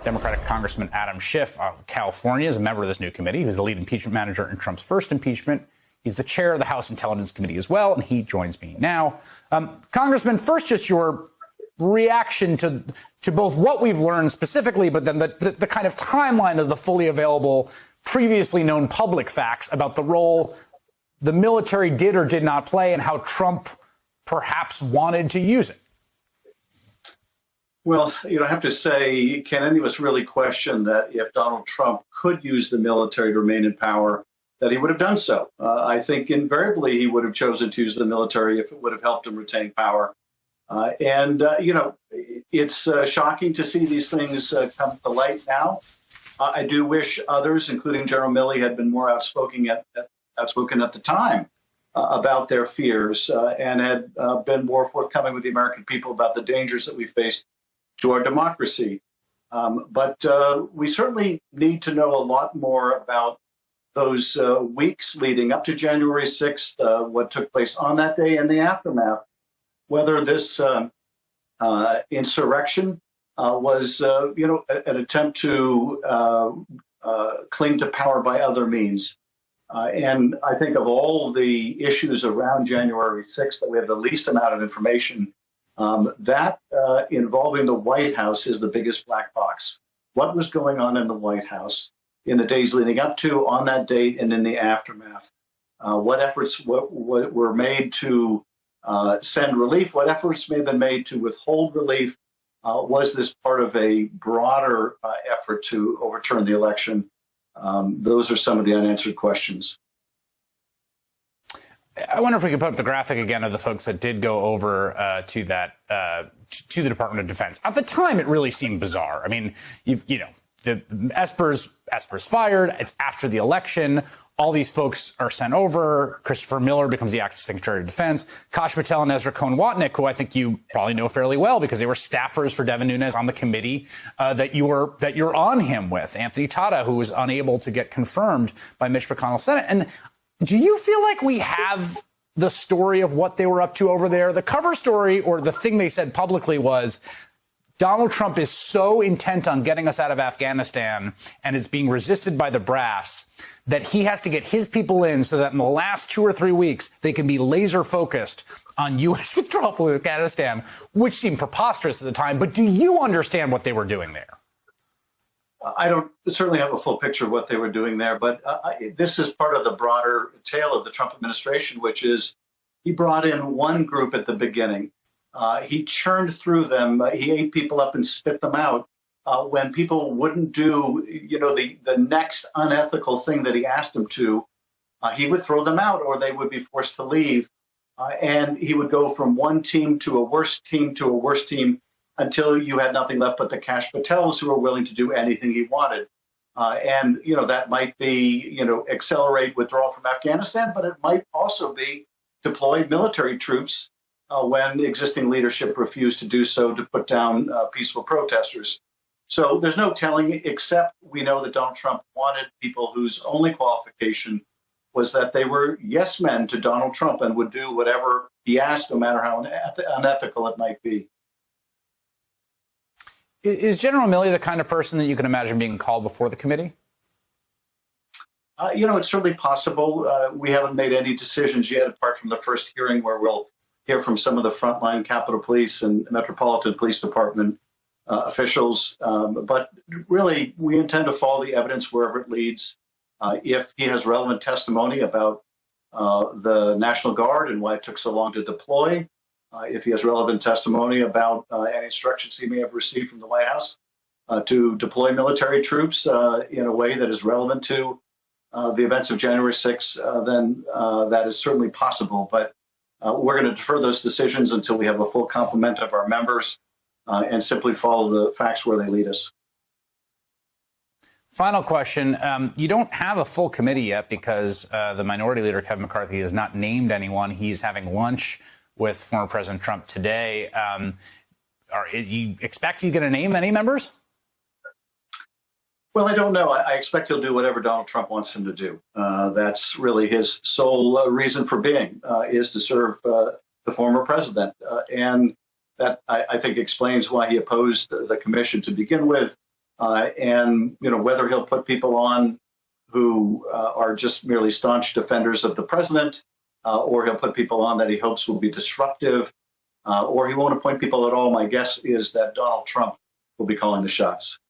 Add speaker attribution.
Speaker 1: Democratic Congressman Adam Schiff of California is a member of this new committee. He was the lead impeachment manager in Trump's first impeachment. He's the chair of the House Intelligence Committee as well, and he joins me now. Congressman, first, just your reaction to both what we've learned specifically, but then the kind of timeline of the fully available, previously known public facts about the role the military did or did not play and how Trump perhaps wanted to use it.
Speaker 2: Well, I have to say, can any of us really question that if Donald Trump could use the military to remain in power, that he would have done so? I think invariably he would have chosen to use the military if it would have helped him retain power. It's shocking to see these things come to light now. I do wish others, including General Milley, had been more outspoken at the time about their fears and had been more forthcoming with the American people about the dangers that we faced to our democracy. But we certainly need to know a lot more about those weeks leading up to January 6th, what took place on that day and the aftermath, whether this insurrection was, an attempt to cling to power by other means. And I think of all the issues around January 6th that we have the least amount of information, that involving the White House is the biggest black box. What was going on in the White House in the days leading up to, on that date, and in the aftermath? What efforts were made to send relief? What efforts may have been made to withhold relief? Was this part of a broader effort to overturn the election? Those are some of the unanswered questions.
Speaker 1: I wonder if we could put up the graphic again of the folks that did go over to the Department of Defense. At the time, it really seemed bizarre. I mean, the Esper's fired. It's after the election. All these folks are sent over. Christopher Miller becomes the acting Secretary of Defense. Kash Patel and Ezra Cohen-Watnick, who I think you probably know fairly well because they were staffers for Devin Nunes on the committee that you're on him with. Anthony Tata, who was unable to get confirmed by Mitch McConnell's Senate. And do you feel like we have the story of what they were up to over there? The cover story, or the thing they said publicly, was Donald Trump is so intent on getting us out of Afghanistan and is being resisted by the brass that he has to get his people in so that in the last 2 or 3 weeks, they can be laser focused on U.S. withdrawal from Afghanistan, which seemed preposterous at the time. But do you understand what they were doing there?
Speaker 2: I don't certainly have a full picture of what they were doing there, but this is part of the broader tale of the Trump administration, which is he brought in one group at the beginning. He churned through them. He ate people up and spit them out. When people wouldn't do, the next unethical thing that he asked them to, he would throw them out or they would be forced to leave. And he would go from one team to a worse team to a worse team until you had nothing left but the Kash Patels who were willing to do anything he wanted. That might be, accelerate withdrawal from Afghanistan, but it might also be deploy military troops when existing leadership refused to do so to put down peaceful protesters. So there's no telling, except we know that Donald Trump wanted people whose only qualification was that they were yes men to Donald Trump and would do whatever he asked, no matter how unethical it might be.
Speaker 1: Is General Milley the kind of person that you can imagine being called before the committee?
Speaker 2: It's certainly possible. We haven't made any decisions yet, apart from the first hearing where we'll hear from some of the frontline Capitol Police and Metropolitan Police Department officials. But really, we intend to follow the evidence wherever it leads. If he has relevant testimony about the National Guard and why it took so long to deploy, if he has relevant testimony about any instructions he may have received from the White House to deploy military troops in a way that is relevant to the events of January 6th, then that is certainly possible. But we're going to defer those decisions until we have a full complement of our members and simply follow the facts where they lead us.
Speaker 1: Final question. You don't have a full committee yet because the Minority Leader, Kevin McCarthy, has not named anyone. He's having lunch with former President Trump today. You expect he's going to name any members?
Speaker 2: Well, I don't know. I expect he'll do whatever Donald Trump wants him to do. That's really his sole reason for being, is to serve the former president. And that, I think, explains why he opposed the commission to begin with. And whether he'll put people on who are just merely staunch defenders of the president, or he'll put people on that he hopes will be disruptive, or he won't appoint people at all. My guess is that Donald Trump will be calling the shots.